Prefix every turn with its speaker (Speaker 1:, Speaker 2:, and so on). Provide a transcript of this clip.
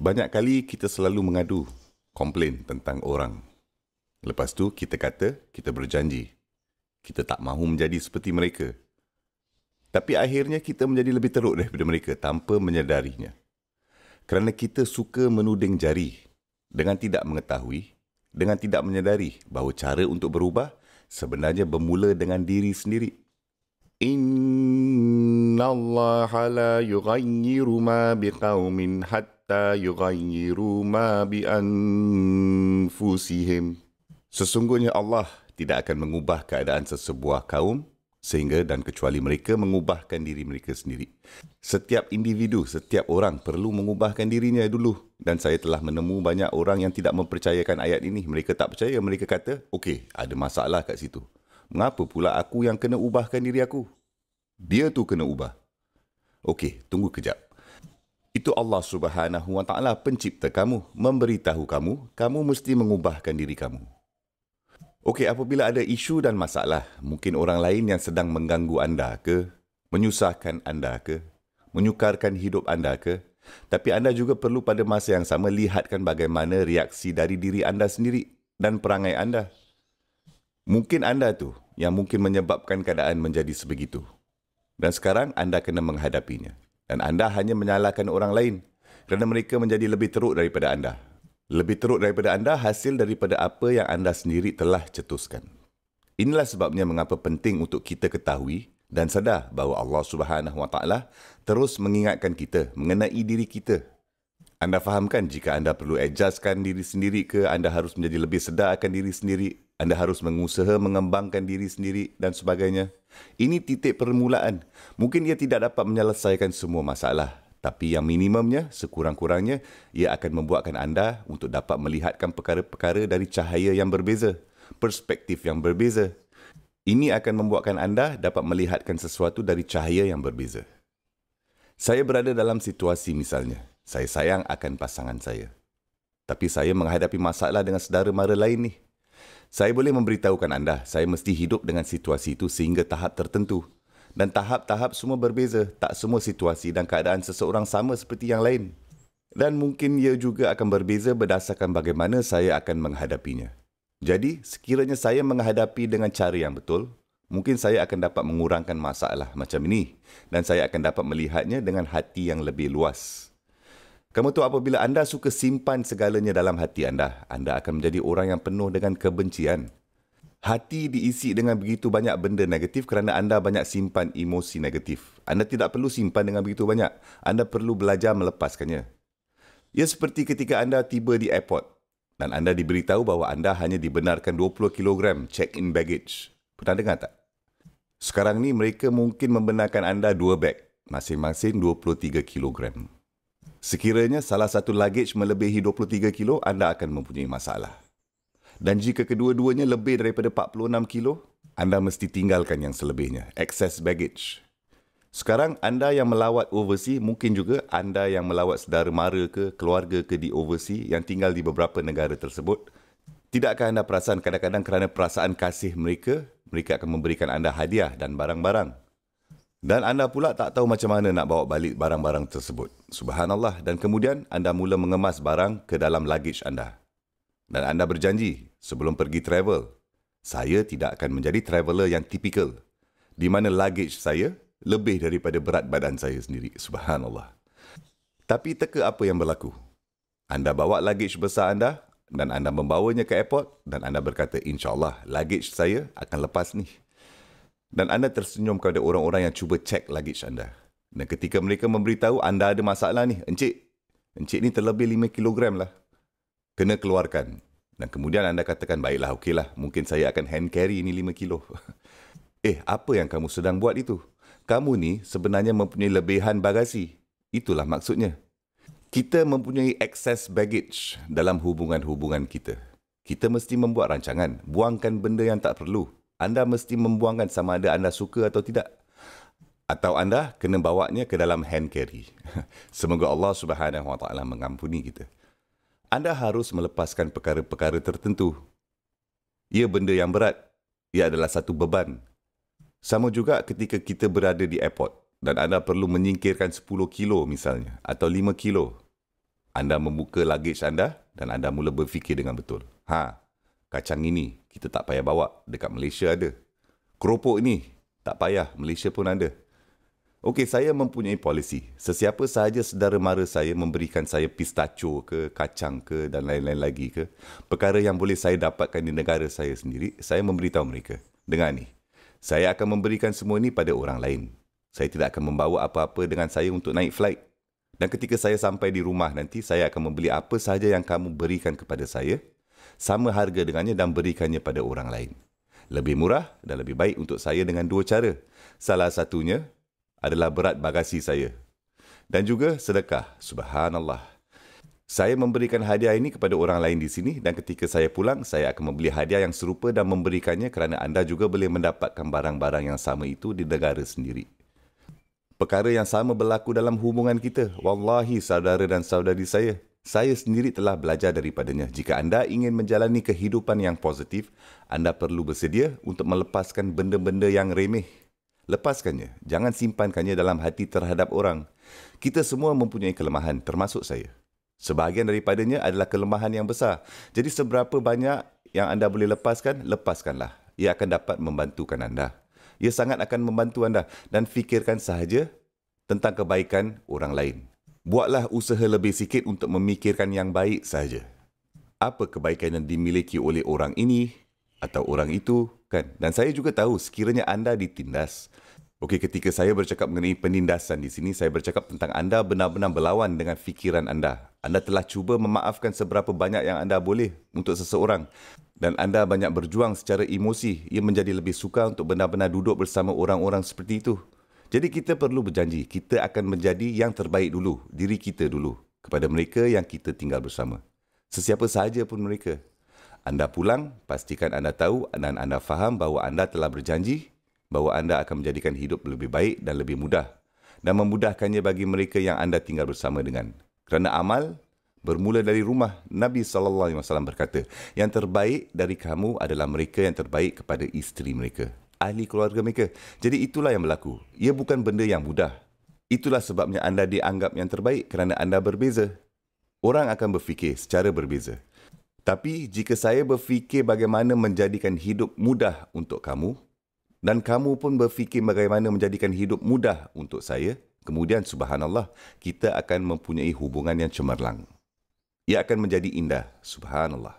Speaker 1: Banyak kali kita selalu mengadu, komplain tentang orang. Lepas tu kita kata, kita berjanji. Kita tak mahu menjadi seperti mereka. Tapi akhirnya kita menjadi lebih teruk daripada mereka tanpa menyadarinya. Kerana kita suka menuding jari dengan tidak mengetahui, dengan tidak menyadari bahawa cara untuk berubah sebenarnya bermula dengan diri sendiri. Inna Allah la yughayyiru ma biqaumin hatta yughayyiru ma bi anfusihim. Sesungguhnya Allah tidak akan mengubah keadaan sesebuah kaum sehingga dan kecuali mereka mengubahkan diri mereka sendiri. Setiap individu, setiap orang perlu mengubahkan dirinya dulu. Dan saya telah menemu banyak orang yang tidak mempercayakan ayat ini. Mereka tak percaya, mereka kata, okey, ada masalah kat situ. Mengapa pula aku yang kena ubahkan diri aku? Dia tu kena ubah. Okey, tunggu kejap. Itu Allah Subhanahu Wa Taala pencipta kamu, memberitahu kamu, kamu mesti mengubahkan diri kamu. Okey, apabila ada isu dan masalah, mungkin orang lain yang sedang mengganggu anda ke, menyusahkan anda ke, menyukarkan hidup anda ke, tapi anda juga perlu pada masa yang sama lihatkan bagaimana reaksi dari diri anda sendiri dan perangai anda. Mungkin anda tu yang mungkin menyebabkan keadaan menjadi sebegitu. Dan sekarang anda kena menghadapinya. Dan anda hanya menyalahkan orang lain kerana mereka menjadi lebih teruk daripada anda. Lebih teruk daripada anda hasil daripada apa yang anda sendiri telah cetuskan. Inilah sebabnya mengapa penting untuk kita ketahui dan sadar bahawa Allah Subhanahu Wa Taala terus mengingatkan kita mengenai diri kita. Anda fahamkan jika anda perlu adjustkan diri sendiri ke, anda harus menjadi lebih sedar akan diri sendiri, anda harus mengusaha mengembangkan diri sendiri dan sebagainya. Ini titik permulaan. Mungkin ia tidak dapat menyelesaikan semua masalah. Tapi yang minimumnya, sekurang-kurangnya, ia akan membuatkan anda untuk dapat melihatkan perkara-perkara dari cahaya yang berbeza, perspektif yang berbeza. Ini akan membuatkan anda dapat melihatkan sesuatu dari cahaya yang berbeza. Saya berada dalam situasi misalnya, saya sayang akan pasangan saya. Tapi saya menghadapi masalah dengan saudara mara lain ni. Saya boleh memberitahukan anda, saya mesti hidup dengan situasi itu sehingga tahap tertentu. Dan tahap-tahap semua berbeza. Tak semua situasi dan keadaan seseorang sama seperti yang lain. Dan mungkin ia juga akan berbeza berdasarkan bagaimana saya akan menghadapinya. Jadi, sekiranya saya menghadapi dengan cara yang betul, mungkin saya akan dapat mengurangkan masalah macam ini. Dan saya akan dapat melihatnya dengan hati yang lebih luas. Kamu tahu apabila anda suka simpan segalanya dalam hati anda akan menjadi orang yang penuh dengan kebencian. Hati diisi dengan begitu banyak benda negatif kerana anda banyak simpan emosi negatif. Anda tidak perlu simpan dengan begitu banyak. Anda perlu belajar melepaskannya. Ia seperti ketika anda tiba di airport dan anda diberitahu bahawa anda hanya dibenarkan 20 kg check-in baggage. Pernah dengar tak? Sekarang ni mereka mungkin membenarkan anda 2 beg, masing-masing 23 kg. Sekiranya salah satu luggage melebihi 23 kilo, anda akan mempunyai masalah. Dan jika kedua-duanya lebih daripada 46 kilo, anda mesti tinggalkan yang selebihnya, excess baggage. Sekarang anda yang melawat overseas, mungkin juga anda yang melawat saudara mara ke, keluarga ke di overseas yang tinggal di beberapa negara tersebut. Tidakkah anda perasan kadang-kadang kerana perasaan kasih mereka, mereka akan memberikan anda hadiah dan barang-barang. Dan anda pula tak tahu macam mana nak bawa balik barang-barang tersebut. Subhanallah. Dan kemudian anda mula mengemas barang ke dalam luggage anda. Dan anda berjanji sebelum pergi travel, saya tidak akan menjadi traveller yang tipikal, di mana luggage saya lebih daripada berat badan saya sendiri. Subhanallah. Tapi teka apa yang berlaku? Anda bawa luggage besar anda dan anda membawanya ke airport dan anda berkata, InsyaAllah luggage saya akan lepas ni. Dan anda tersenyum kepada orang-orang yang cuba cek luggage anda. Dan ketika mereka memberitahu anda ada masalah ni, Encik ni terlebih 5 kilogram lah. Kena keluarkan. Dan kemudian anda katakan, baiklah, okeylah, mungkin saya akan hand carry ini 5 kilo. Apa yang kamu sedang buat itu? Kamu ni sebenarnya mempunyai lebihan bagasi. Itulah maksudnya. Kita mempunyai excess baggage dalam hubungan-hubungan kita. Kita mesti membuat rancangan. Buangkan benda yang tak perlu. Anda mesti membuangkan sama ada anda suka atau tidak. Atau anda kena bawanya ke dalam hand carry. Semoga Allah Subhanahu Wa Taala mengampuni kita. Anda harus melepaskan perkara-perkara tertentu. Ia benda yang berat. Ia adalah satu beban. Sama juga ketika kita berada di airport dan anda perlu menyingkirkan 10 kilo misalnya atau 5 kilo. Anda membuka luggage anda dan anda mula berfikir dengan betul. Kacang ini kita tak payah bawa, dekat Malaysia ada. Keropok ini tak payah, Malaysia pun ada. Okey, saya mempunyai polisi. Sesiapa sahaja saudara mara saya memberikan saya pistachio ke, kacang ke dan lain-lain lagi ke, perkara yang boleh saya dapatkan di negara saya sendiri, saya memberitahu mereka. Dengar ni, saya akan memberikan semua ini pada orang lain. Saya tidak akan membawa apa-apa dengan saya untuk naik flight. Dan ketika saya sampai di rumah nanti, saya akan membeli apa sahaja yang kamu berikan kepada saya, sama harga dengannya dan berikannya pada orang lain. Lebih murah dan lebih baik untuk saya dengan dua cara. Salah satunya adalah berat bagasi saya. Dan juga sedekah. Subhanallah. Saya memberikan hadiah ini kepada orang lain di sini dan ketika saya pulang, saya akan membeli hadiah yang serupa dan memberikannya kerana anda juga boleh mendapatkan barang-barang yang sama itu di negara sendiri. Perkara yang sama berlaku dalam hubungan kita. Wallahi, saudara dan saudari saya sendiri telah belajar daripadanya. Jika anda ingin menjalani kehidupan yang positif, anda perlu bersedia untuk melepaskan benda-benda yang remeh. Lepaskannya. Jangan simpankannya dalam hati terhadap orang. Kita semua mempunyai kelemahan, termasuk saya. Sebahagian daripadanya adalah kelemahan yang besar. Jadi seberapa banyak yang anda boleh lepaskan, lepaskanlah. Ia akan dapat membantukan anda. Ia sangat akan membantu anda. Dan fikirkan sahaja tentang kebaikan orang lain. Buatlah usaha lebih sikit untuk memikirkan yang baik sahaja. Apa kebaikan yang dimiliki oleh orang ini atau orang itu, kan? Dan saya juga tahu sekiranya anda ditindas. Okey, ketika saya bercakap mengenai penindasan di sini, saya bercakap tentang anda benar-benar berlawan dengan fikiran anda. Anda telah cuba memaafkan seberapa banyak yang anda boleh untuk seseorang. Dan anda banyak berjuang secara emosi. Ia menjadi lebih sukar untuk benar-benar duduk bersama orang-orang seperti itu. Jadi kita perlu berjanji, kita akan menjadi yang terbaik dulu, diri kita dulu, kepada mereka yang kita tinggal bersama. Sesiapa sahaja pun mereka. Anda pulang, pastikan anda tahu dan anda faham bahawa anda telah berjanji bahawa anda akan menjadikan hidup lebih baik dan lebih mudah dan memudahkannya bagi mereka yang anda tinggal bersama dengan. Kerana amal bermula dari rumah. Nabi SAW berkata, yang terbaik dari kamu adalah mereka yang terbaik kepada isteri mereka, ahli keluarga mereka. Jadi itulah yang berlaku. Ia bukan benda yang mudah. Itulah sebabnya anda dianggap yang terbaik kerana anda berbeza. Orang akan berfikir secara berbeza. Tapi jika saya berfikir bagaimana menjadikan hidup mudah untuk kamu dan kamu pun berfikir bagaimana menjadikan hidup mudah untuk saya, kemudian subhanallah, kita akan mempunyai hubungan yang cemerlang. Ia akan menjadi indah. Subhanallah.